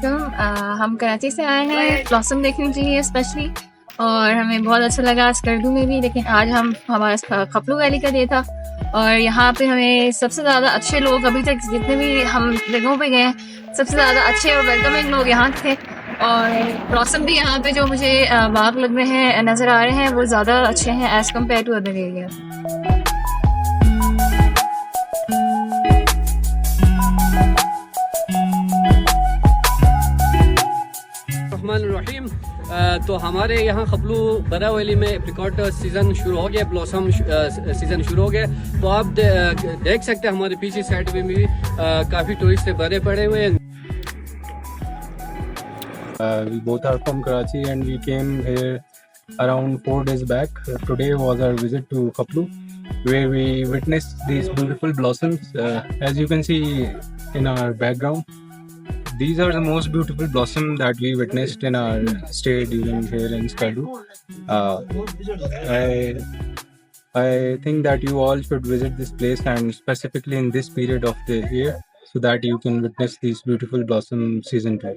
वालेकुम। हम कराची से आए हैं ब्लॉसम देखने के लिए स्पेशली, और हमें बहुत अच्छा लगा स्कर्दू में भी। लेकिन आज हमारा खपलू वैली का डे था, और यहाँ पे हमें सबसे ज़्यादा अच्छे लोग अभी तक जितने भी हम जगहों पे गए हैं, सबसे ज़्यादा अच्छे और वेलकमिंग लोग यहाँ थे। और ब्लॉसम भी यहाँ पे जो मुझे बाग लग रहे हैं नज़र आ रहे हैं वो ज़्यादा अच्छे हैं as compared to other area. Rahim. तो हमारे यहाँ खपलू बरा वैली में एप्रिकॉट सीज़न शुरू हो गया, ब्लॉसम सीज़न शुरू हो गया। तो आप देख सकते हैं हमारे पीछे साइड में भी काफ़ी टूरिस्ट भरे पड़े हुए हैं। We both are from Karachi and we came here around 4 days back. Today was our visit to Khaplu, where we witnessed these beautiful blossoms. As you can see in our background, these are the most beautiful blossoms that we witnessed in our stay during here in Skardu. I think that you all should visit this place, and specifically in this period of the year, so that you can witness these beautiful blossom season too.